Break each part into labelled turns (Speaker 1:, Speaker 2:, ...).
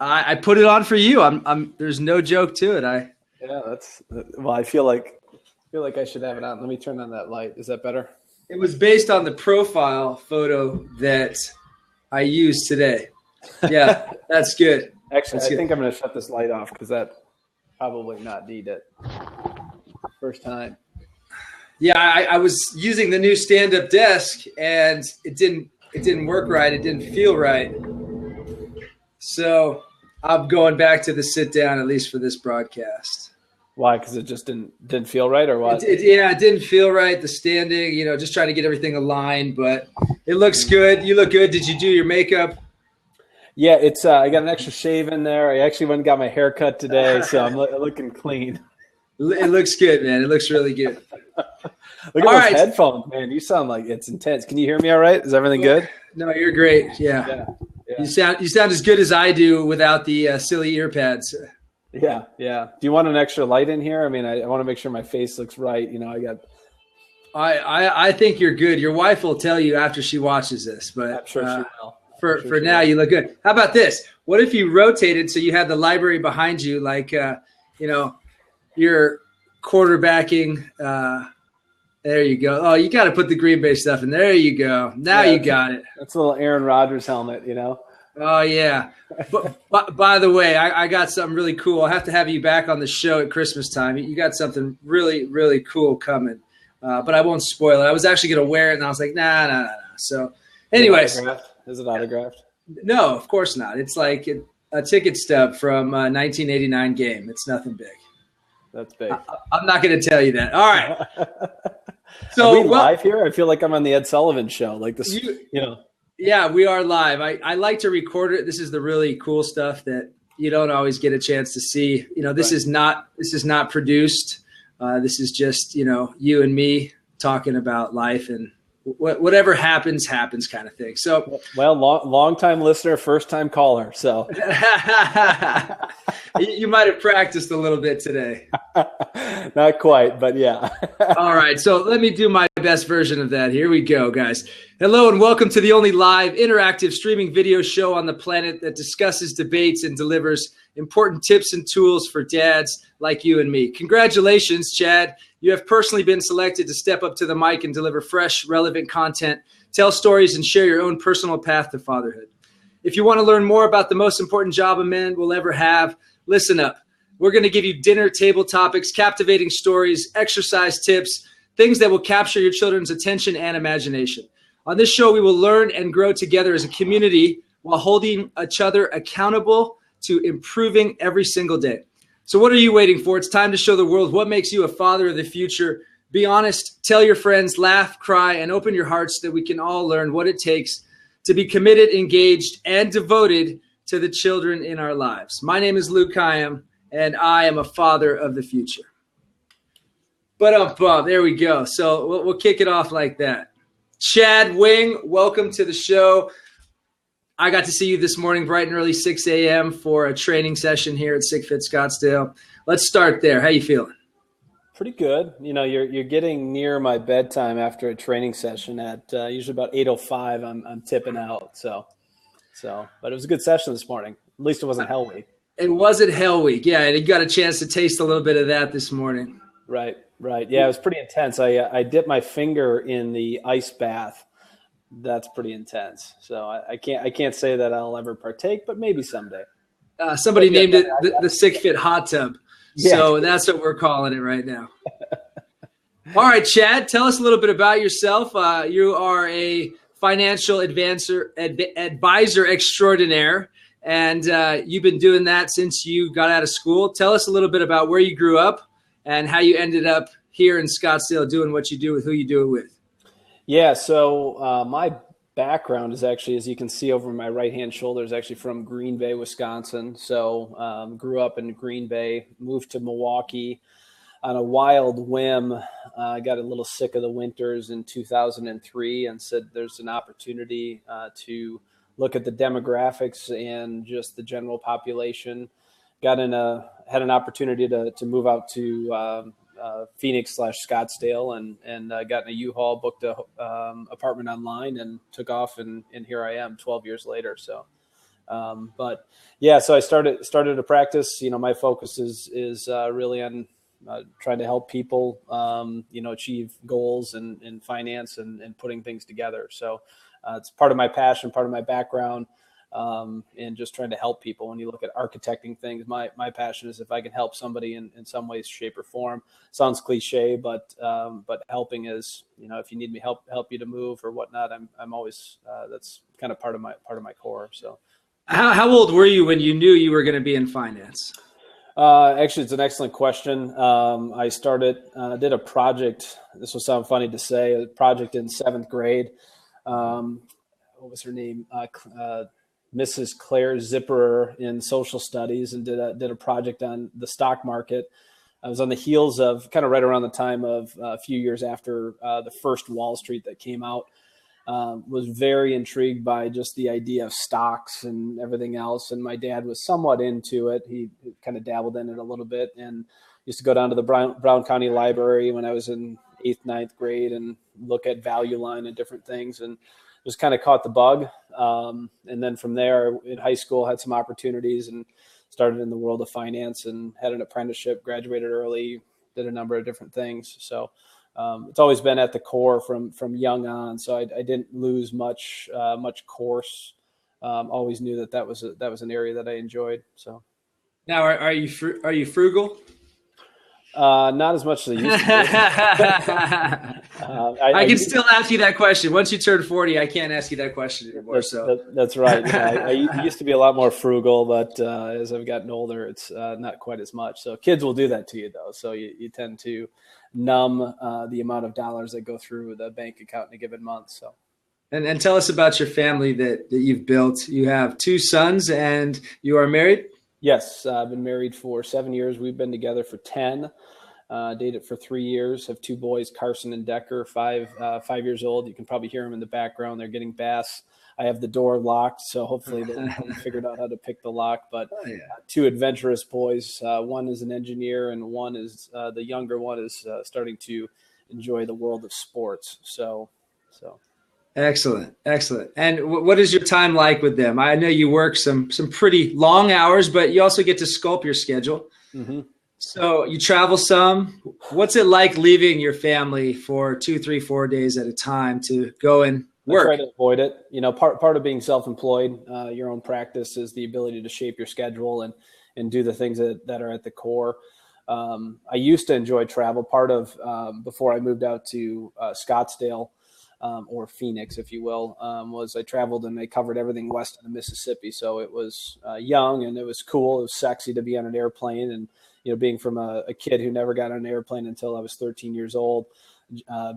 Speaker 1: I put it on for you. There's no joke to it.
Speaker 2: I feel like I should have it on. Let me turn on that light. Is that better?
Speaker 1: It was based on the profile photo that I used today. Yeah, that's good.
Speaker 2: Actually, I think I'm going to shut this light off because that probably not need it. First time.
Speaker 1: Yeah, I was using the new stand-up desk and it didn't work right. It didn't feel right. So I'm going back to the sit down, at least for this broadcast.
Speaker 2: Why? Because it just didn't feel right, or what?
Speaker 1: It didn't feel right. The standing, just trying to get everything aligned, but it looks good. You look good. Did you do your makeup?
Speaker 2: Yeah, it's. I got an extra shave in there. I actually went and got my hair cut today, so I'm looking clean.
Speaker 1: It looks good, man. It looks really good.
Speaker 2: Look at those headphones, man. You sound like it's intense. Can you hear me all right? Is everything good?
Speaker 1: No, you're great. Yeah. You sound as good as I do without the silly ear pads.
Speaker 2: Yeah. Do you want an extra light in here? I mean, I want to make sure my face looks right.
Speaker 1: I think you're good. Your wife will tell you after she watches this, but
Speaker 2: I'm sure she will.
Speaker 1: For now, you look good. How about this? What if you rotated so you had the library behind you, like you're quarterbacking? There you go. Oh, you got to put the Green Bay stuff in. There you go. Now you got it.
Speaker 2: That's a little Aaron Rodgers helmet,
Speaker 1: Oh, yeah. But by the way, I got something really cool. I have to have you back on the show at Christmas time. You got something really, really cool coming. But I won't spoil it. I was actually going to wear it, and I was like, nah. So anyways.
Speaker 2: Is it autographed?
Speaker 1: No, of course not. It's like a ticket stub from a 1989 game. It's nothing big.
Speaker 2: That's big.
Speaker 1: I'm not going to tell you that. All right.
Speaker 2: So are we live here? I feel like I'm on the Ed Sullivan show. Like this,
Speaker 1: Yeah, we are live. I like to record it. This is the really cool stuff that you don't always get a chance to see. This is not produced. This is just, you and me talking about life, and whatever happens kind of thing. So,
Speaker 2: well, long time listener, first time caller. So
Speaker 1: you might have practiced a little bit today.
Speaker 2: Not quite, but yeah.
Speaker 1: All right. So let me do my best version of that. Here we go, guys. Hello and welcome to the only live interactive streaming video show on the planet that discusses, debates, and delivers important tips and tools for dads like you and me. Congratulations, Chad. You have personally been selected to step up to the mic and deliver fresh, relevant content, tell stories, and share your own personal path to fatherhood. If you want to learn more about the most important job a man will ever have, listen up. We're going to give you dinner table topics, captivating stories, exercise tips, things that will capture your children's attention and imagination. On this show, we will learn and grow together as a community while holding each other accountable to improving every single day. So what are you waiting for? It's time to show the world what makes you a father of the future. Be honest, tell your friends, laugh, cry, and open your hearts so that we can all learn what it takes to be committed, engaged, and devoted to the children in our lives. My name is KAYYEM, and I am a father of the future. But there we go. So we'll kick it off like that. Chad Wing, welcome to the show. I got to see you this morning bright and early, 6 a.m. for a training session here at SickFit Scottsdale. Let's start there. How you feeling?
Speaker 2: Pretty good. You're getting near my bedtime after a training session at usually about 8:05. I'm tipping out. So, but it was a good session this morning. At least it wasn't Hell Week.
Speaker 1: It wasn't Hell Week. Yeah, and you got a chance to taste a little bit of that this morning.
Speaker 2: Right. Yeah, it was pretty intense. I dipped my finger in the ice bath. That's pretty intense. So I can't say that I'll ever partake, but maybe someday.
Speaker 1: Somebody named it the SickFit hot tub. Yeah. So that's what we're calling it right now. All right, Chad, tell us a little bit about yourself. You are a financial advisor extraordinaire, and you've been doing that since you got out of school. Tell us a little bit about where you grew up and how you ended up here in Scottsdale doing what you do with who you do it with.
Speaker 2: Yeah, so my background is actually, as you can see over my right-hand shoulder, is actually from Green Bay, Wisconsin. So grew up in Green Bay, moved to Milwaukee on a wild whim. I got a little sick of the winters in 2003 and said there's an opportunity to look at the demographics and just the general population. Had an opportunity to move out to Phoenix/Scottsdale and got in a U-Haul, booked a apartment online and took off. And here I am 12 years later. So But yeah, so I started to practice. My focus is really on trying to help people, achieve goals and finance and putting things together. So it's part of my passion, part of my background, and just trying to help people. When you look at architecting things, my passion is if I can help somebody in some way, shape, or form. Sounds cliche, but helping is, if you need me help you to move or whatnot, I'm always that's kind of part of my core. So.
Speaker 1: How old were you when you knew you were going to be in finance?
Speaker 2: Actually, it's an excellent question. I did a project. This will sound funny to say, a project in 7th grade. What was her name? Mrs. Claire Zipperer in social studies, and did a project on the stock market. I was on the heels of kind of right around the time of a few years after the first Wall Street that came out. Was very intrigued by just the idea of stocks and everything else. And my dad was somewhat into it. He kind of dabbled in it a little bit and used to go down to the Brown County Library when I was in 8th, 9th grade and look at Value Line and different things, and just kind of caught the bug. And then from there in high school, had some opportunities and started in the world of finance and had an apprenticeship, graduated early, did a number of different things. So it's always been at the core from young on. So I didn't lose much course. Always knew that was an area that I enjoyed. So
Speaker 1: now, are you frugal?
Speaker 2: Not as much as I used to.
Speaker 1: I can still ask you that question. Once you turn 40, I can't ask you that question anymore.
Speaker 2: That's right. I used to be a lot more frugal, but as I've gotten older, it's not quite as much. So kids will do that to you, though. So you tend to numb the amount of dollars that go through the bank account in a given month. So.
Speaker 1: And tell us about your family that you've built. You have 2 sons and you are married?
Speaker 2: Yes, I've been married for 7 years. We've been together for 10. Dated for 3 years. Have 2 boys, Carson and Decker, 5 years old. You can probably hear them in the background. They're getting baths. I have the door locked, so hopefully they figured out how to pick the lock. But 2 adventurous boys. One is an engineer, and one is the younger one is starting to enjoy the world of sports. So.
Speaker 1: Excellent. And what is your time like with them? I know you work some pretty long hours, but you also get to sculpt your schedule. Mm-hmm. So you travel some. What's it like leaving your family for 2, 3, 4 days at a time to go and work?
Speaker 2: I try to avoid it. Part of being self-employed, your own practice, is the ability to shape your schedule and do the things that are at the core. I used to enjoy travel. Part of before I moved out to Scottsdale, or Phoenix, if you will, was I traveled and I covered everything west of the Mississippi. So it was young and it was cool. It was sexy to be on an airplane. And, being from a kid who never got on an airplane until I was 13 years old,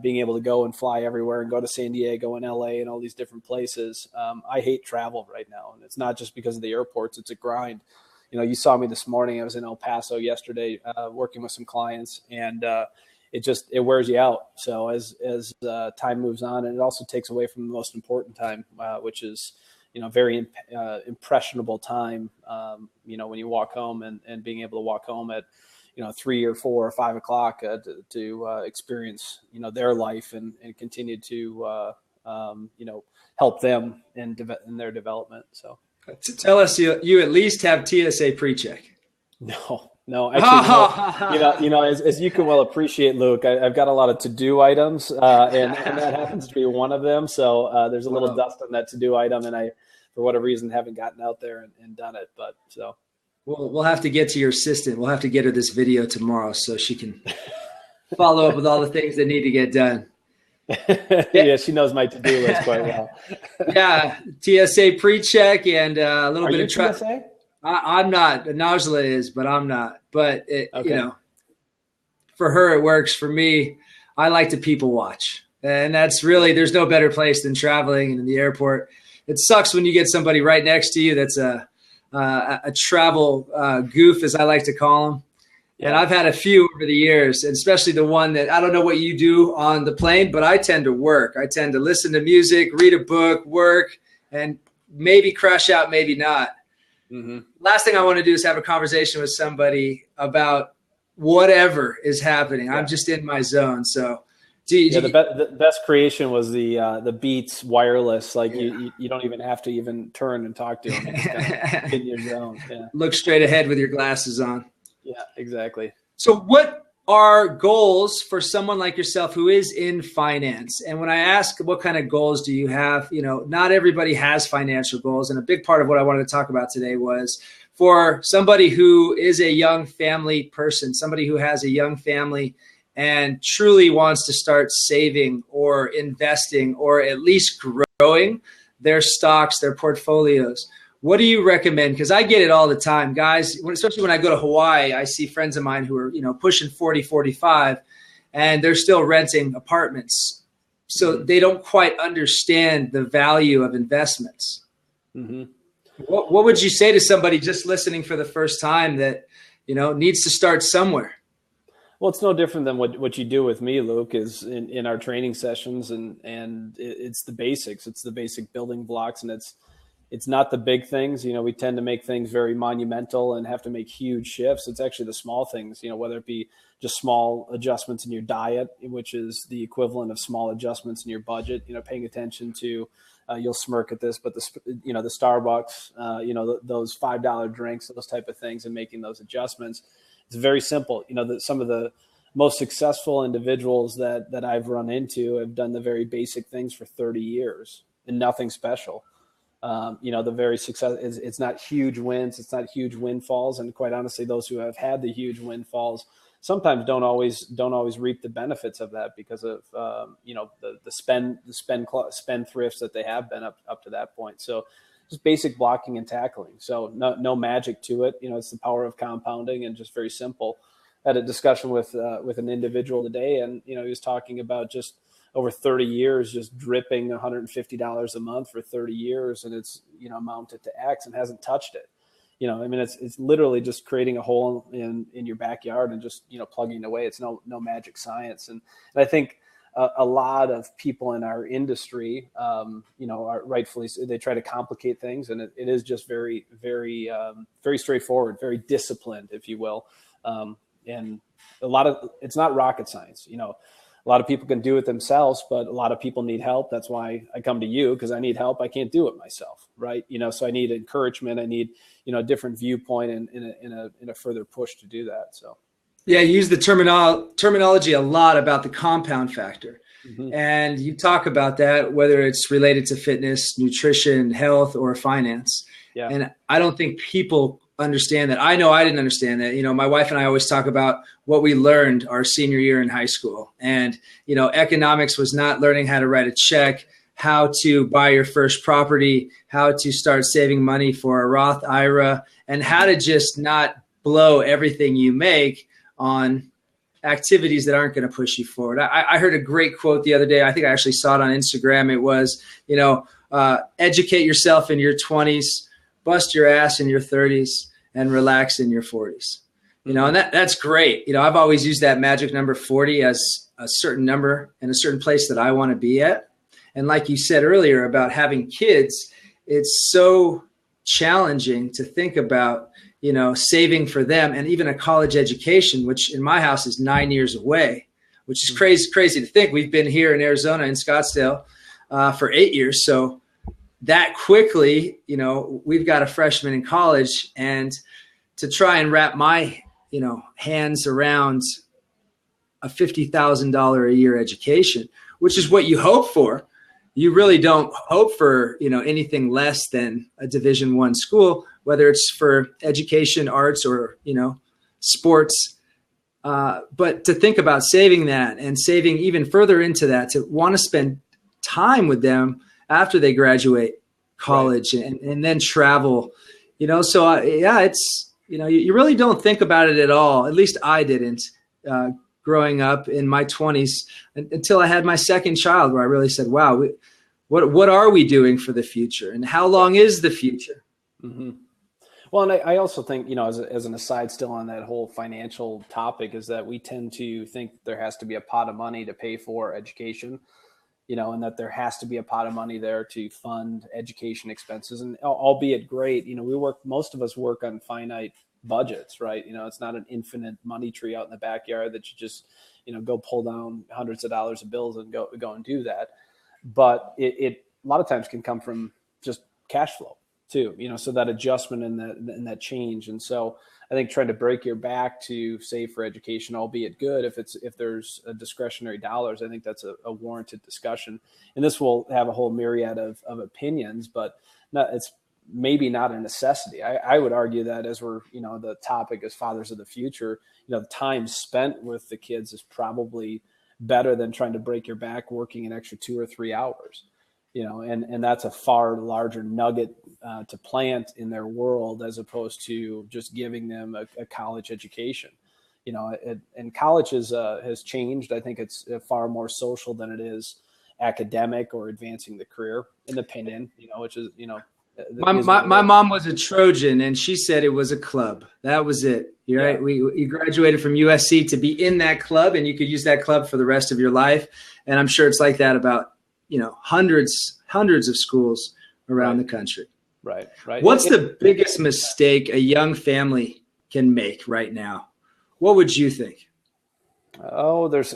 Speaker 2: being able to go and fly everywhere and go to San Diego and LA and all these different places. I hate travel right now. And it's not just because of the airports. It's a grind. You saw me this morning. I was in El Paso yesterday working with some clients, and it wears you out. So as time moves on, and it also takes away from the most important time, which is, very impressionable time, when you walk home and being able to walk home at, 3 or 4 or 5 o'clock to experience, their life and continue to, help them in their development. So
Speaker 1: tell us, you at least have TSA pre-check.
Speaker 2: No, actually, as you can well appreciate, Luke, I've got a lot of to-do items, and that happens to be one of them. So there's a little dust on that to-do item, and I, for whatever reason, haven't gotten out there and done it. But so
Speaker 1: we'll have to get to your assistant. We'll have to get her this video tomorrow so she can follow up with all the things that need to get done.
Speaker 2: Yeah, she knows my to-do list quite well.
Speaker 1: Yeah, TSA pre-check and a little bit of
Speaker 2: TSA?
Speaker 1: I'm not. Najla is, but I'm not. But, for her, it works. For me, I like to people watch. And that's really, there's no better place than traveling and in the airport. It sucks when you get somebody right next to you that's a travel goof, as I like to call them. Yeah. And I've had a few over the years, and especially the one that, I don't know what you do on the plane, but I tend to work. I tend to listen to music, read a book, work, and maybe crash out, maybe not. Mm-hmm. Last thing I want to do is have a conversation with somebody about whatever is happening. Yeah. I'm just in my zone. So
Speaker 2: The best creation was the Beats wireless. Like you don't even have to even turn and talk to them. You just kind of in your zone. Yeah.
Speaker 1: Look straight ahead with your glasses on.
Speaker 2: Yeah, exactly.
Speaker 1: So what are goals for someone like yourself who is in finance? And when I ask what kind of goals do you have, not everybody has financial goals. And a big part of what I wanted to talk about today was for somebody who is a young family person, somebody who has a young family and truly wants to start saving or investing or at least growing their stocks, their portfolios. What do you recommend? Because I get it all the time, guys, especially when I go to Hawaii, I see friends of mine who are, pushing 40, 45, and they're still renting apartments. So they don't quite understand the value of investments. Mm-hmm. What would you say to somebody just listening for the first time that, needs to start somewhere?
Speaker 2: Well, it's no different than what you do with me, Luke, is in our training sessions, and it's the basics. It's the basic building blocks, and it's not the big things. We tend to make things very monumental and have to make huge shifts. It's actually the small things, whether it be just small adjustments in your diet, which is the equivalent of small adjustments in your budget, paying attention to, you'll smirk at this, but the Starbucks, those $5 drinks, those type of things, and making those adjustments. It's very simple. Some of the most successful individuals that I've run into have done the very basic things for 30 years and nothing special. The very success it's not huge wins. It's not huge windfalls. And quite honestly, those who have had the huge windfalls sometimes don't always reap the benefits of that because of, the spendthrifts that they have been up to that point. So just basic blocking and tackling. So no magic to it. It's the power of compounding and just very simple. I had a discussion with an individual today, and, he was talking about just over 30 years, just dripping $150 a month for 30 years. And it's, amounted to X and hasn't touched it. It's literally just creating a hole in your backyard and just, plugging away. It's no magic science. And I think a lot of people in our industry, are rightfully, they try to complicate things, and it is just very, very, very straightforward, very disciplined, if you will. And it's not rocket science. A lot of people can do it themselves, but a lot of people need help. That's why I come to you, because I need help. I can't do it myself, right? So I need encouragement. I need, a different viewpoint and in a further push to do that. So,
Speaker 1: yeah, you use the terminology a lot about the compound factor. Mm-hmm. And you talk about that, whether it's related to fitness, nutrition, health, or finance. Yeah. And I don't think people understand that. I know I didn't understand that. My wife and I always talk about what we learned our senior year in high school. And, economics was not learning how to write a check, how to buy your first property, how to start saving money for a Roth IRA, and how to just not blow everything you make on activities that aren't going to push you forward. I heard a great quote the other day. I think I actually saw it on Instagram. It was, educate yourself in your 20s, bust your ass in your 30s, and relax in your 40s. And that's great. I've always used that magic number 40 as a certain number in a certain place that I want to be at. And like you said earlier about having kids, it's so challenging to think about, saving for them, and even a college education, which in my house is 9 years away, which is crazy to think. We've been here in Arizona, in Scottsdale, for 8 years. So that quickly, we've got a freshman in college, and to try and wrap my, hands around a $50,000 a year education, which is what you hope for. You really don't hope for, anything less than a Division I school, whether it's for education, arts, or, sports. But to think about saving that and saving even further into that, to want to spend time with them after they graduate college, right, and then travel, so it's, you really don't think about it at all. At least I didn't, growing up in my 20s until I had my second child, where I really said, wow, what are we doing for the future, and how long is the future?
Speaker 2: Mm-hmm. Well, and I also think, as an aside still on that whole financial topic, is that we tend to think there has to be a pot of money to pay for education. and that there has to be a pot of money there to fund education expenses. And albeit great, most of us work on finite budgets, right? It's not an infinite money tree out in the backyard that you just, go pull down hundreds of dollars of bills and go and do that. But it a lot of times can come from just cash flow too, so that adjustment and that change. And so I think trying to break your back to save for education, albeit good, if there's a discretionary dollars, I think that's a warranted discussion. And this will have a whole myriad of opinions, but it's maybe not a necessity. I would argue that as we're, the topic is fathers of the future, the time spent with the kids is probably better than trying to break your back working an extra 2 or 3 hours. And that's a far larger nugget to plant in their world as opposed to just giving them a college education. And college has changed. I think it's far more social than it is academic or advancing the career, in opinion. Which is my
Speaker 1: mom was a Trojan, and she said it was a club. That was it. You're right. You graduated from USC to be in that club, and you could use that club for the rest of your life. And I'm sure it's like that about hundreds of schools around the country.
Speaker 2: Right.
Speaker 1: What's the biggest mistake a young family can make right now? What would you think?
Speaker 2: Oh, part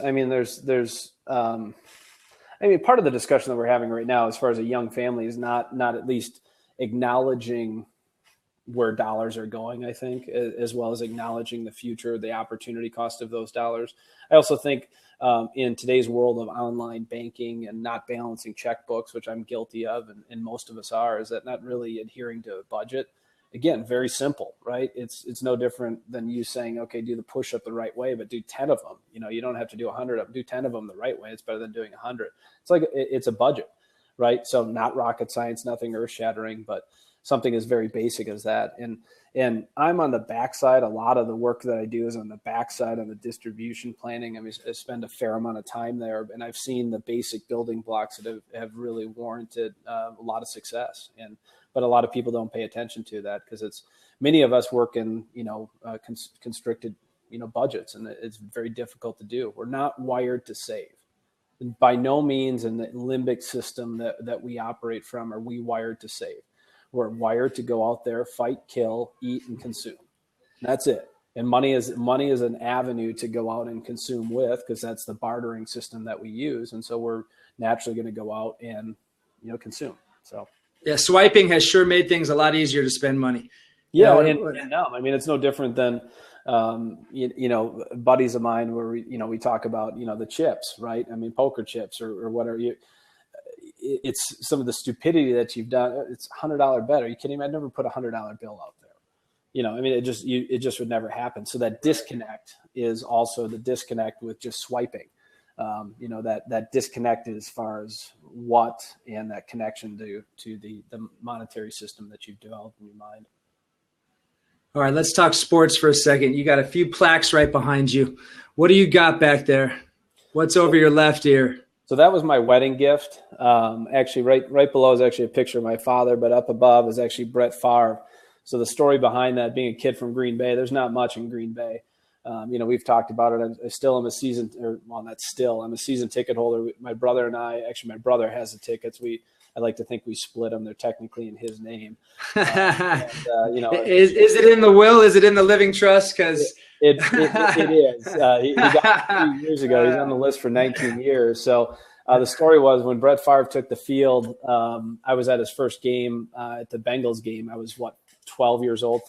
Speaker 2: of the discussion that we're having right now, as far as a young family, is not at least acknowledging where dollars are going, I think, as well as acknowledging the future, the opportunity cost of those dollars. I also think in today's world of online banking and not balancing checkbooks, which I'm guilty of, and most of us are, is that not really adhering to a budget. Again, very simple, right? It's no different than you saying, okay, do the push-up the right way, but do 10 of them. You don't have to do 100 of them. Do 10 of them the right way. It's better than doing 100. It's like it's a budget, right? So not rocket science, nothing earth-shattering, but something as very basic as that. And I'm on the backside. A lot of the work that I do is on the backside on the distribution planning. I spend a fair amount of time there, and I've seen the basic building blocks that have really warranted a lot of success. But a lot of people don't pay attention to that because many of us work in constricted budgets, and it's very difficult to do. We're not wired to save. And by no means in the limbic system that we operate from are we wired to save. We're wired to go out there, fight, kill, eat, and consume. That's it. And money is an avenue to go out and consume with, because that's the bartering system that we use. And so we're naturally going to go out and consume. So
Speaker 1: yeah, swiping has sure made things a lot easier to spend money.
Speaker 2: Yeah, and no, it's no different than buddies of mine where we talk about the chips, right? Poker chips or whatever. It's some of the stupidity that you've done. It's $100 bet. Are you kidding me? I'd never put a $100 bill out there. It just would never happen. So that disconnect is also the disconnect with just swiping. That disconnect as far as what and that connection to the monetary system that you've developed in your mind.
Speaker 1: All right, let's talk sports for a second. You got a few plaques right behind you. What do you got back there? What's over your left ear?
Speaker 2: So that was my wedding gift. Actually, right below is actually a picture of my father, but up above is actually Brett Favre. So the story behind that, being a kid from Green Bay, there's not much in Green Bay. We've talked about it. I'm a season ticket holder. My brother and I, actually my brother has the tickets. I like to think we split them. They're technically in his name.
Speaker 1: Is it in the will? Is it in the living trust? Because
Speaker 2: it is. He got it 2 years ago. He's on the list for 19 years. So the story was when Brett Favre took the field, I was at his first game at the Bengals game. I was 12 years old.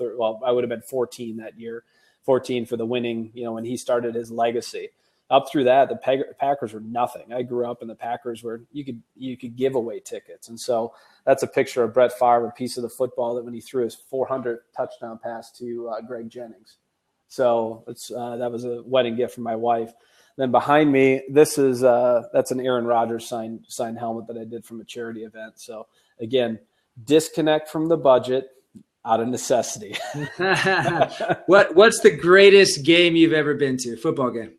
Speaker 2: I would have been 14 that year. 14 for the winning, when he started his legacy. Up through that, the Packers were nothing. I grew up in the Packers where you could give away tickets. And so that's a picture of Brett Favre, a piece of the football that when he threw his 400th touchdown pass to Greg Jennings. So that was a wedding gift from my wife. Then behind me, that's an Aaron Rodgers signed helmet that I did from a charity event. So again, disconnect from the budget out of necessity.
Speaker 1: What's the greatest game you've ever been to? Football game.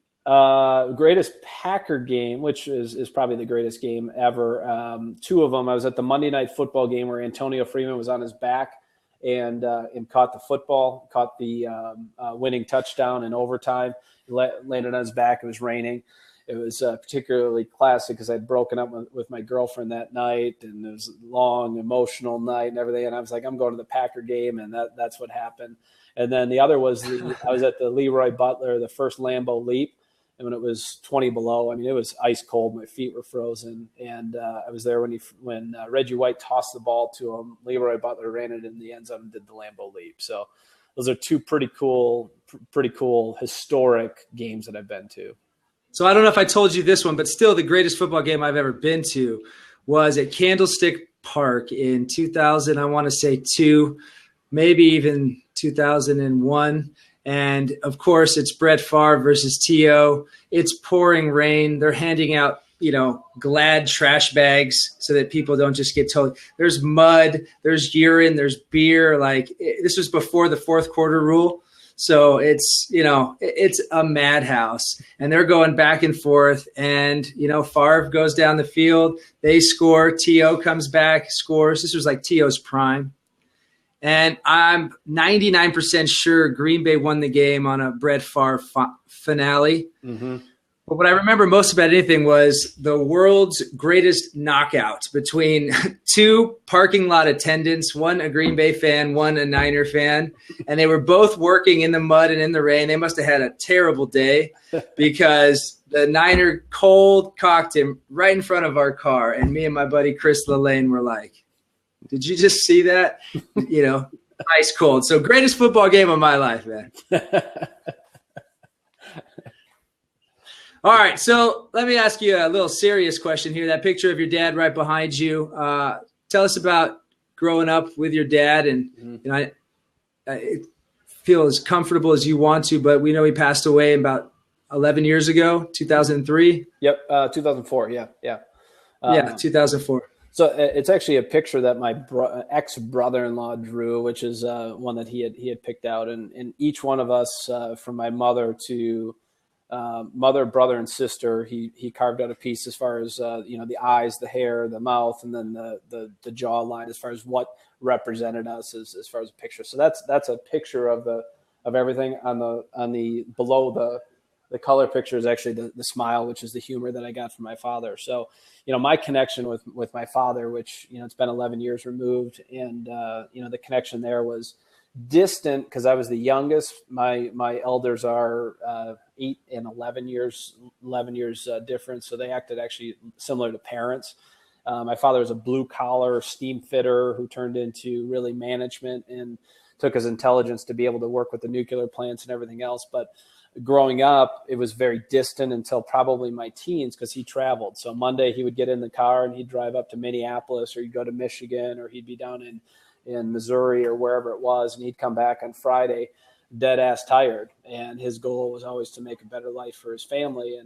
Speaker 2: Greatest Packer game, which is probably the greatest game ever. Two of them. I was at the Monday Night Football game where Antonio Freeman was on his back and caught the winning touchdown in overtime. He landed on his back. It was raining. it was particularly classic because I'd broken up with my girlfriend that night, and it was a long, emotional night and everything. And I was like, I'm going to the Packer game, and that's what happened. And then the other was I was at the Leroy Butler, the first Lambeau Leap, and when it was 20 below, I mean, it was ice cold. My feet were frozen, and I was there when Reggie White tossed the ball to him. Leroy Butler ran it in the end zone and did the Lambeau Leap. So those are two pretty cool, historic games that I've been to.
Speaker 1: So I don't know if I told you this one, but still the greatest football game I've ever been to was at Candlestick Park in 2000, I want to say 2, maybe even 2001. And, of course, it's Brett Favre versus T.O. It's pouring rain. They're handing out, Glad trash bags so that people don't just get told. There's mud, there's urine, there's beer. This was before the fourth quarter rule. So it's a madhouse, and they're going back and forth, and, Favre goes down the field, they score, T.O. comes back, scores. This was like T.O.'s prime. And I'm 99% sure Green Bay won the game on a Brett Favre finale. Mm-hmm. But what I remember most about anything was the world's greatest knockout between two parking lot attendants, one a Green Bay fan, one a Niner fan. And they were both working in the mud and in the rain. They must have had a terrible day because the Niner cold cocked him right in front of our car. And me and my buddy Chris Lillane were like, did you just see that? Ice cold. So greatest football game of my life, man. All right, so let me ask you a little serious question here. That picture of your dad right behind you. Tell us about growing up with your dad, and I feel as comfortable as you want to, but we know he passed away about 11 years ago, 2003.
Speaker 2: Yep, 2004. Yeah.
Speaker 1: 2004.
Speaker 2: So it's actually a picture that my ex-brother-in-law drew, which is one that he had picked out, and each one of us, from my mother to mother, brother, and sister, he carved out a piece as far as the eyes, the hair, the mouth, and then the jaw line as far as what represented us as far as a picture. So that's a picture of everything. On the below the color picture is actually the smile, which is the humor that I got from my father. So my connection with my father, which it's been 11 years removed, and the connection there was distant because I was the youngest. My elders are 8 and 11 years difference, so they acted actually similar to parents. My father was a blue collar steam fitter who turned into really management and took his intelligence to be able to work with the nuclear plants and everything else. But growing up, it was very distant until probably my teens because he traveled. So Monday he would get in the car and he'd drive up to Minneapolis, or he'd go to Michigan, or he'd be down in Missouri or wherever it was, and he'd come back on Friday dead ass tired, and his goal was always to make a better life for his family,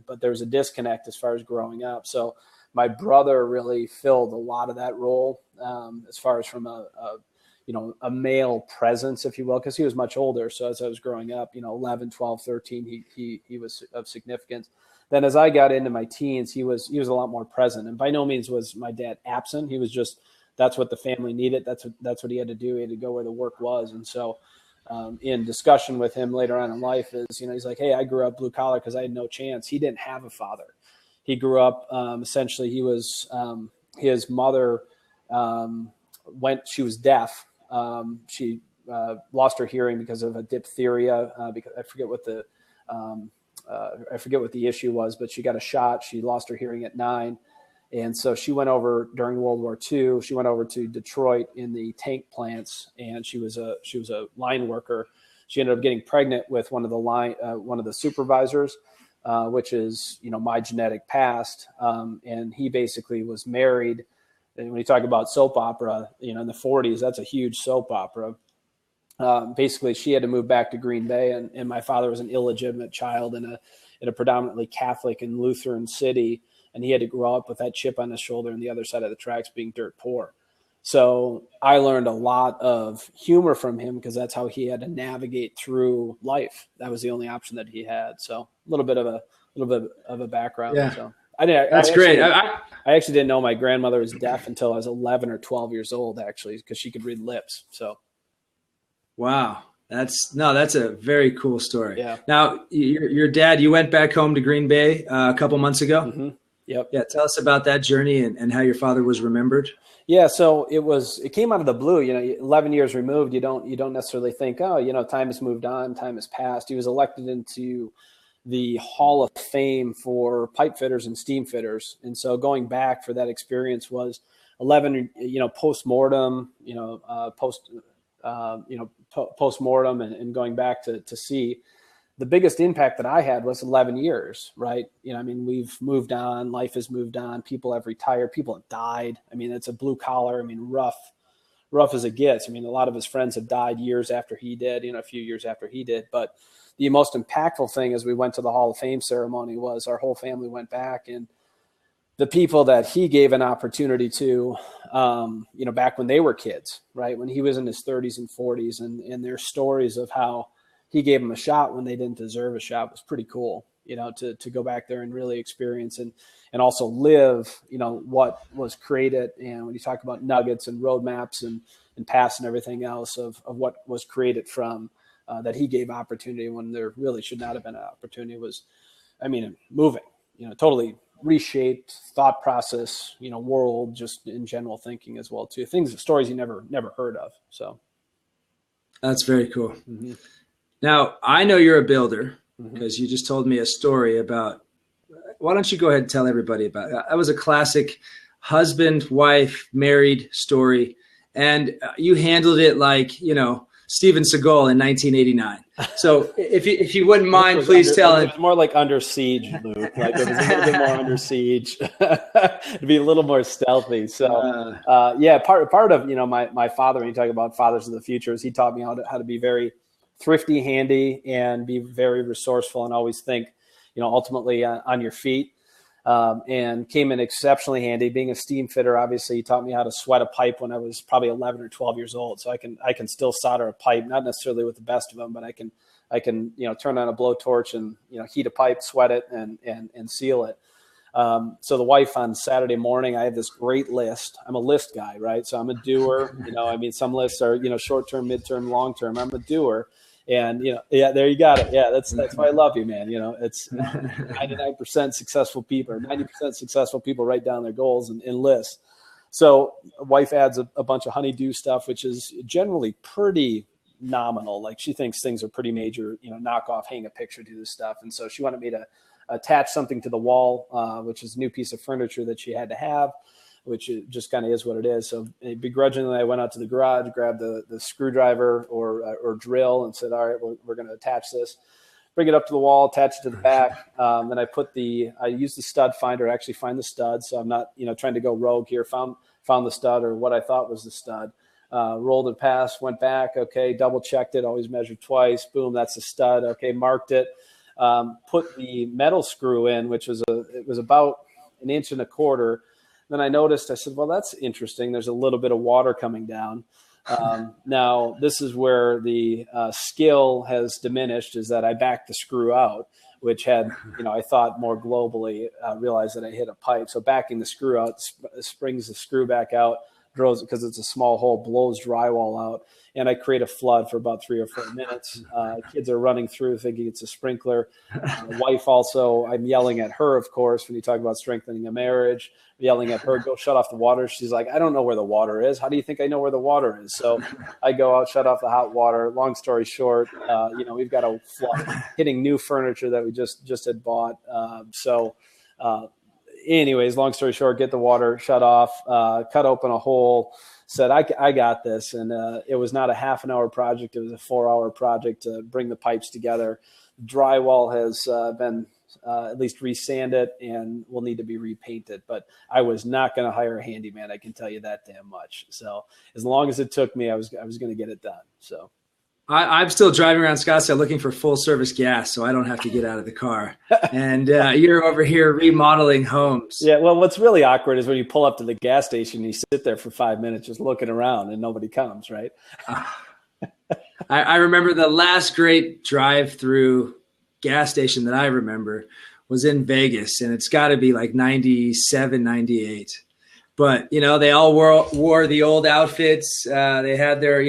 Speaker 2: but there was a disconnect as far as growing up. So my brother really filled a lot of that role, as far as from a male presence, if you will, because he was much older. So as I was growing up, 11, 12, 13, he was of significance. Then as I got into my teens, he was a lot more present, and by no means was my dad absent. He was just, that's what the family needed. That's what he had to do. He had to go where the work was. And so in discussion with him later on in life is, he's like, hey, I grew up blue collar because I had no chance. He didn't have a father. He grew up, essentially, he was, his mother she was deaf. She lost her hearing because of a diphtheria, because I forget what the issue was, but she got a shot. She lost her hearing at 9. And so she went over during World War II. She went over to Detroit in the tank plants, and she was a line worker. She ended up getting pregnant with one of the supervisors, which is my genetic past. And he basically was married. And when you talk about soap opera, in the 40s, that's a huge soap opera. Basically, she had to move back to Green Bay, and my father was an illegitimate child in a predominantly Catholic and Lutheran city. And he had to grow up with that chip on his shoulder and the other side of the tracks being dirt poor. So I learned a lot of humor from him because that's how he had to navigate through life. That was the only option that he had. So a little bit of a background.
Speaker 1: Yeah.
Speaker 2: So
Speaker 1: That's great.
Speaker 2: I actually didn't know my grandmother was deaf until I was 11 or 12 years old, actually, because she could read lips. So.
Speaker 1: Wow. That's a very cool story.
Speaker 2: Yeah.
Speaker 1: Now, your dad, you went back home to Green Bay a couple months ago.
Speaker 2: Mm-hmm. Yep.
Speaker 1: Yeah. Tell us about that journey and how your father was remembered.
Speaker 2: Yeah. So it came out of the blue, 11 years removed. You don't necessarily think, oh, time has moved on, time has passed. He was elected into the Hall of Fame for pipe fitters and steam fitters. And so going back for that experience was 11, post-mortem, post-mortem and going back to see. The biggest impact that I had was 11 years, right? We've moved on, life has moved on, people have retired, people have died. It's a blue collar, rough as it gets. A lot of his friends have died years after he did, a few years after he did. But the most impactful thing as we went to the Hall of Fame ceremony was our whole family went back, and the people that he gave an opportunity to, back when they were kids, right? When he was in his 30s and 40s, and their stories of how he gave them a shot when they didn't deserve a shot was pretty cool, to go back there and really experience and also live, what was created. And when you talk about nuggets and roadmaps and paths and everything else of what was created from that he gave opportunity when there really should not have been an opportunity was, moving, totally reshaped thought process, world, just in general thinking as well too. Stories you never heard of. So
Speaker 1: that's very cool.
Speaker 2: Mm-hmm.
Speaker 1: Now, I know you're a builder because you just told me a story about, why don't you go ahead and tell everybody about it? That was a classic husband, wife, married story. And you handled it like, Steven Seagal in 1989. So if you wouldn't mind, please tell it.
Speaker 2: It was more like Under Siege, Luke. Like it was a little bit more Under Siege. To be a little more stealthy. So part of my father, when you talk about fathers of the future, is he taught me how to be very thrifty, handy, and be very resourceful, and always think, ultimately on your feet. And came in exceptionally handy. Being a steam fitter, obviously, he taught me how to sweat a pipe when I was probably 11 or 12 years old. So I can still solder a pipe, not necessarily with the best of them, but I can turn on a blowtorch and heat a pipe, sweat it, and seal it. So the wife on Saturday morning, I have this great list. I'm a list guy, right? So I'm a doer. Some lists are short term, midterm, long term. I'm a doer. And, there you got it. Yeah, that's why I love you, man. It's 99% successful people, or 90% successful people write down their goals and lists. So wife adds a bunch of honeydew stuff, which is generally pretty nominal. Like she thinks things are pretty major, knock off, hang a picture, do this stuff. And so she wanted me to attach something to the wall, which is a new piece of furniture that she had to have, which just kind of is what it is. So begrudgingly, I went out to the garage, grabbed the screwdriver or drill, and said, all right, we're going to attach this, bring it up to the wall, attach it to the back. Then I used the stud finder to actually find the stud. So I'm not, trying to go rogue here, found the stud, or what I thought was the stud, rolled it past, went back. Okay. Double checked it. Always measured twice. Boom. That's the stud. Okay. Marked it, put the metal screw in, which was about 1.25 inches. Then I noticed, I said, well, that's interesting. There's a little bit of water coming down. Now, this is where the skill has diminished, is that I backed the screw out, which had, I thought more globally, realized that I hit a pipe. So backing the screw out springs the screw back out, draws, because it's a small hole, blows drywall out. And I create a flood for about 3 or 4 minutes. Kids are running through thinking it's a sprinkler. Wife also, I'm yelling at her, of course, when you talk about strengthening a marriage, yelling at her, go shut off the water. She's like, I don't know where the water is. How do you think I know where the water is? So I go out, shut off the hot water. Long story short, we've got a flood hitting new furniture that we just had bought. Anyways, long story short, get the water shut off, cut open a hole, said, I got this. And it was not a half an hour project. It was a 4-hour project to bring the pipes together. Drywall has been at least resanded and will need to be repainted. But I was not going to hire a handyman. I can tell you that damn much. So as long as it took me, I was going to get it done. So
Speaker 1: I'm still driving around Scottsdale looking for full service gas, so I don't have to get out of the car. And you're over here remodeling homes.
Speaker 2: Yeah, well, what's really awkward is when you pull up to the gas station, you sit there for 5 minutes just looking around and nobody comes, right?
Speaker 1: I remember the last great drive-through gas station that I remember was in Vegas, and it's got to be like 97, 98. But, they all wore the old outfits. They had their,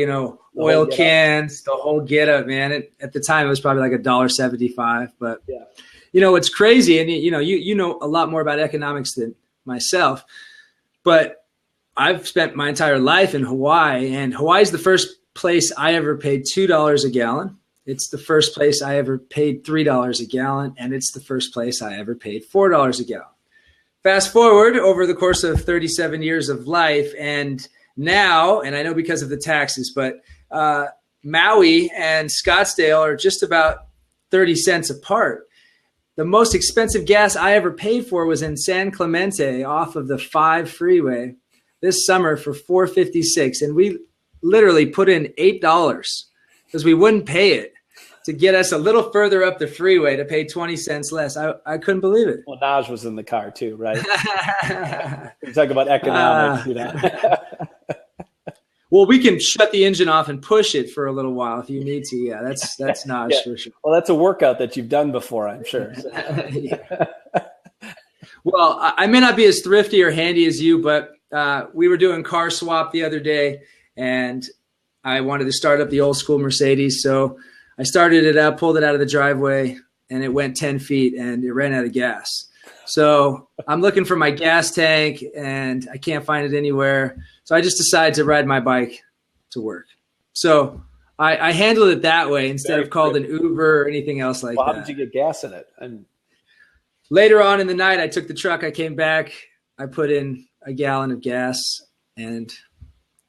Speaker 1: oil cans, the whole get up, man. At the time, it was probably like $1.75. But
Speaker 2: yeah,
Speaker 1: it's crazy, and you know a lot more about economics than myself. But I've spent my entire life in Hawaii, and Hawaii is the first place I ever paid $2 a gallon. It's the first place I ever paid $3 a gallon, and it's the first place I ever paid $4 a gallon. Fast forward over the course of 37 years of life, and now, and I know because of the taxes, but Maui and Scottsdale are just about 30 cents apart. The most expensive gas I ever paid for was in San Clemente off of the 5 freeway this summer for $4.56, and we literally put in $8 because we wouldn't pay it to get us a little further up the freeway to pay 20 cents less. I couldn't believe it.
Speaker 2: Well, Naj was in the car too, right? You're talking about economics,
Speaker 1: Well, we can shut the engine off and push it for a little while if you need to. Yeah, that's Naj for sure.
Speaker 2: Well, that's a workout that you've done before, I'm sure.
Speaker 1: Yeah. Well, I may not be as thrifty or handy as you, but we were doing car swap the other day, and I wanted to start up the old school Mercedes. So I started it up, pulled it out of the driveway, and it went 10 feet, and it ran out of gas. So I'm looking for my gas tank, and I can't find it anywhere. So I just decided to ride my bike to work. So I handled it that way instead of called an Uber or anything else like that.
Speaker 2: How did you get gas in it? And
Speaker 1: later on in the night, I took the truck. I came back. I put in a gallon of gas, and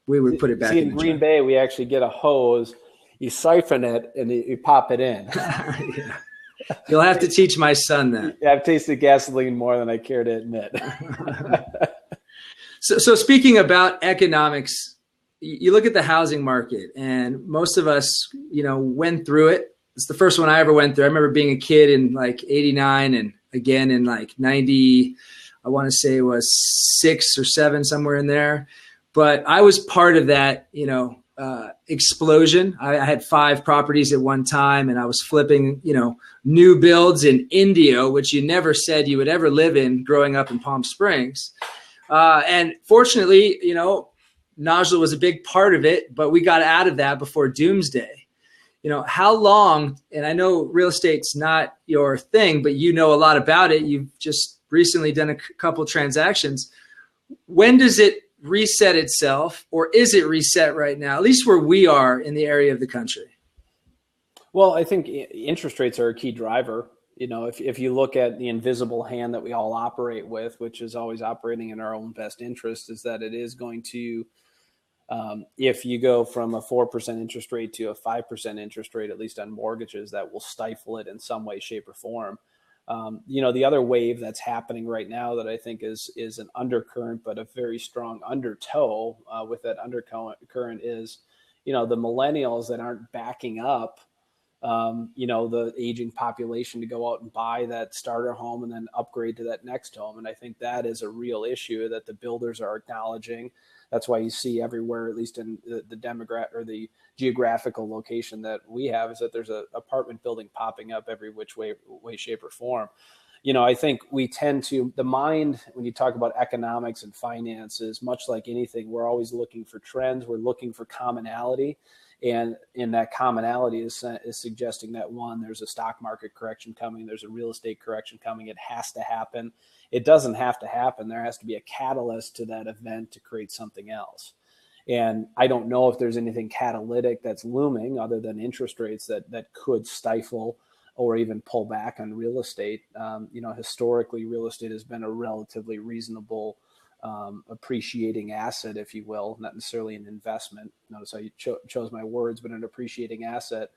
Speaker 1: we would put it back in the
Speaker 2: Green
Speaker 1: truck.
Speaker 2: Bay, we actually get a hose. You siphon it, and you pop it in.
Speaker 1: Yeah. You'll have to teach my son that.
Speaker 2: Yeah, I've tasted gasoline more than I care to admit.
Speaker 1: So speaking about economics, you look at the housing market, and most of us, went through it. It's the first one I ever went through. I remember being a kid in like 89 and again in like 90, I want to say it was 6 or 7, somewhere in there. But I was part of that, explosion. I had 5 properties at one time, and I was flipping, new builds in Indio, which you never said you would ever live in growing up in Palm Springs. And fortunately, Najla was a big part of it, but we got out of that before doomsday. How long, and I know real estate's not your thing, but you know a lot about it. You've just recently done a couple transactions. When does it reset itself, or is it reset right now, at least where we are in the area of the country?
Speaker 2: Well, I think interest rates are a key driver. If you look at the invisible hand that we all operate with, which is always operating in our own best interest, is that it is going to, if you go from a 4% interest rate to a 5% interest rate, at least on mortgages, that will stifle it in some way, shape, or form. The other wave that's happening right now that I think is an undercurrent, but a very strong undertow with that undercurrent is, the millennials that aren't backing up, the aging population to go out and buy that starter home and then upgrade to that next home. And I think that is a real issue that the builders are acknowledging. That's why you see everywhere, at least in the demographic or the geographical location that we have, is that there's an apartment building popping up every which way, shape, or form. I think we tend to, the mind, when you talk about economics and finances, much like anything, we're always looking for trends. We're looking for commonality. And in that commonality is suggesting that, one, there's a stock market correction coming. There's a real estate correction coming. It has to happen. It doesn't have to happen. There has to be a catalyst to that event to create something else. And I don't know if there's anything catalytic that's looming other than interest rates that could stifle or even pull back on real estate. Historically, real estate has been a relatively reasonable appreciating asset, if you will, not necessarily an investment. Notice how you chose my words, but an appreciating asset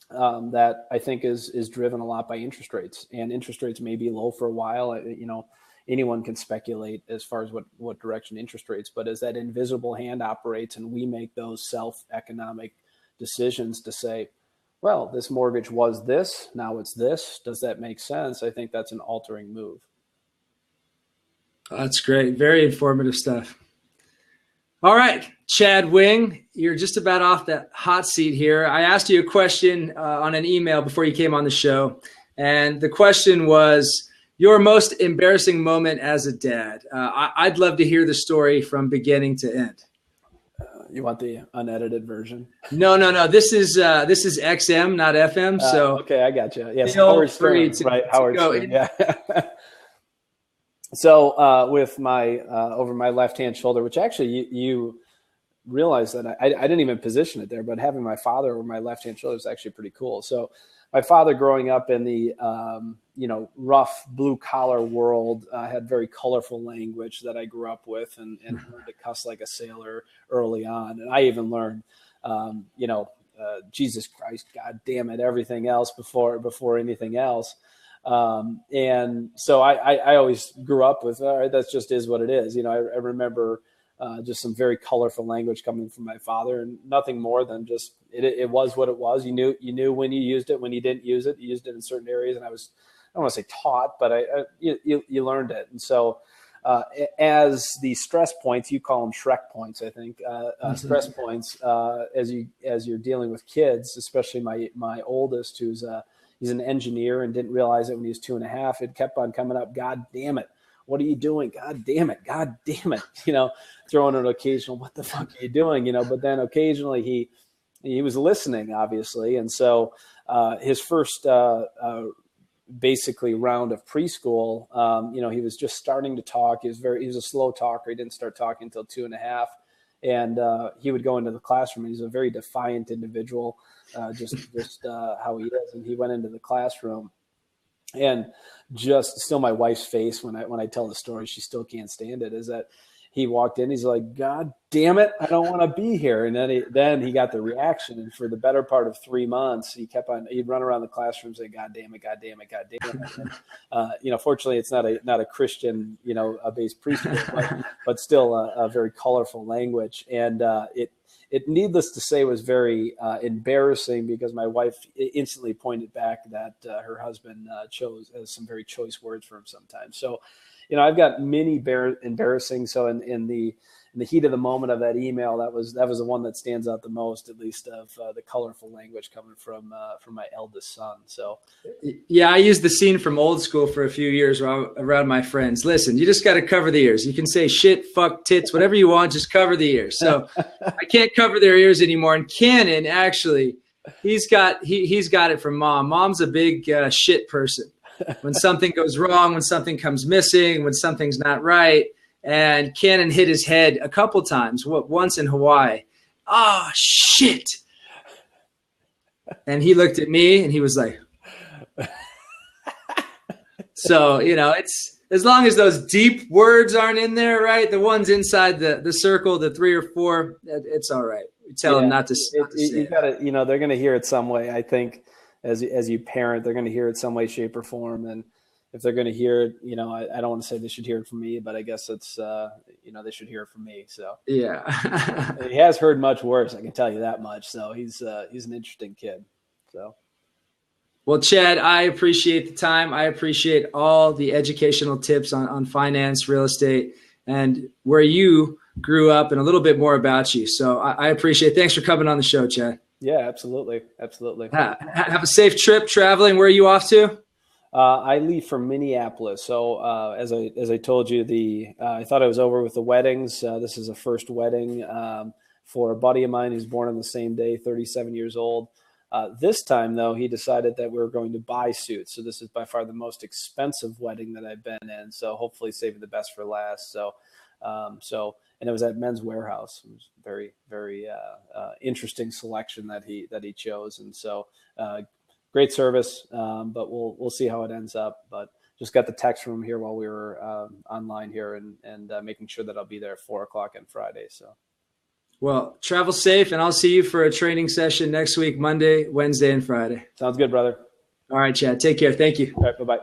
Speaker 2: that I think is driven a lot by interest rates. And interest rates may be low for a while. Anyone can speculate as far as what direction interest rates, but as that invisible hand operates and we make those self-economic decisions to say, well, this mortgage was this, now it's this, does that make sense? I think that's an altering move.
Speaker 1: That's great. Very informative stuff. All right, Chad Wing, you're just about off the hot seat here. I asked you a question on an email before you came on the show, and the question was your most embarrassing moment as a dad. I'd love to hear the story from beginning to end.
Speaker 2: You want the unedited version?
Speaker 1: No. This is XM, not FM. So
Speaker 2: okay, I got you. Yes,
Speaker 1: Howard
Speaker 2: Stern, right? Howard Stern. Yeah. So with my over my left hand shoulder, which actually you realize that I didn't even position it there, but having my father over my left hand shoulder is actually pretty cool. So my father, growing up in the rough blue collar world, had very colorful language that I grew up with, and learned to cuss like a sailor early on. And I even learned, Jesus Christ, God damn it, everything else before anything else. And so I always grew up with, all right, that's just is what it is. I remember just some very colorful language coming from my father, and nothing more than just it was what it was. You knew when you used it, when you didn't use it. You used it in certain areas, and I don't want to say taught, but you learned it. And so as the stress points, you call them Shrek points, I think, stress points, as you're dealing with kids, especially my oldest, he's an engineer and didn't realize it when he was 2.5. It kept on coming up. God damn it. What are you doing? God damn it. God damn it. Throwing an occasional, what the fuck are you doing? But then occasionally he was listening, obviously. And so his first basically round of preschool, he was just starting to talk. He was a slow talker. He didn't start talking until 2.5. And he would go into the classroom, and he's a very defiant individual, just how he is. And he went into the classroom, and just still my wife's face when I tell the story, she still can't stand it, is that he walked in, he's like, God damn it, I don't want to be here. And then he got the reaction. And for the better part of 3 months, he'd run around the classroom saying, God damn it, God damn it, God damn it. And, fortunately it's not a Christian, a based preschool, but still a very colorful language. And it needless to say was very embarrassing, because my wife instantly pointed back that her husband chose some very choice words for him sometimes. So, I've got many embarrassing. So in the heat of the moment of that email, that was the one that stands out the most, at least of the colorful language coming from my eldest son. So,
Speaker 1: yeah, I used the scene from Old School for a few years around my friends. Listen, you just got to cover the ears. You can say shit, fuck, tits, whatever you want, just cover the ears. So I can't cover their ears anymore. And Cannon, actually, he's got it from Mom. Mom's a big shit person. When something goes wrong, when something comes missing, when something's not right. And Cannon hit his head a couple times, once in Hawaii. Oh, shit. And he looked at me and he was like, so, it's as long as those deep words aren't in there, right? The ones inside the circle, the 3 or 4, it's all right. You tell them not to say
Speaker 2: you gotta, they're going to hear it some way. I think as you parent, they're going to hear it some way, shape, or form. And if they're going to hear it, I don't want to say they should hear it from me, but I guess it's, they should hear it from me. So
Speaker 1: yeah,
Speaker 2: he has heard much worse. I can tell you that much. So he's an interesting kid. So,
Speaker 1: well, Chad, I appreciate the time. I appreciate all the educational tips on finance, real estate, and where you grew up, and a little bit more about you. So I appreciate it. Thanks for coming on the show, Chad.
Speaker 2: Yeah, absolutely. Absolutely.
Speaker 1: Have a safe trip traveling. Where are you off to?
Speaker 2: I leave for Minneapolis. So as I told you, I thought I was over with the weddings. This is a first wedding for a buddy of mine who's born on the same day, 37 years old. This time, though, he decided that we were going to buy suits. So this is by far the most expensive wedding that I've been in. So hopefully saving the best for last. So and it was at Men's Warehouse. It was very, very interesting selection that he chose. And so great service, but we'll see how it ends up. But just got the text from him here while we were online here, and making sure that I'll be there at 4:00 on Friday. So.
Speaker 1: Well, travel safe, and I'll see you for a training session next week, Monday, Wednesday, and Friday.
Speaker 2: Sounds good, brother.
Speaker 1: All right, Chad. Take care. Thank you.
Speaker 2: All right, bye-bye.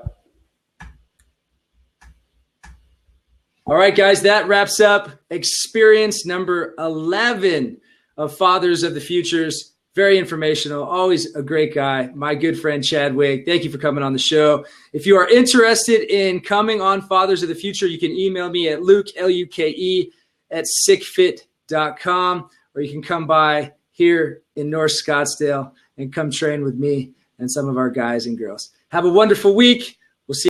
Speaker 1: All right, guys, that wraps up experience number 11 of Fathers of the Futures. Very informational. Always a great guy. My good friend, Chadwick. Thank you for coming on the show. If you are interested in coming on Fathers of the Future, you can email me at Luke, Luke, @sickfit.com, or you can come by here in North Scottsdale and come train with me and some of our guys and girls. Have a wonderful week.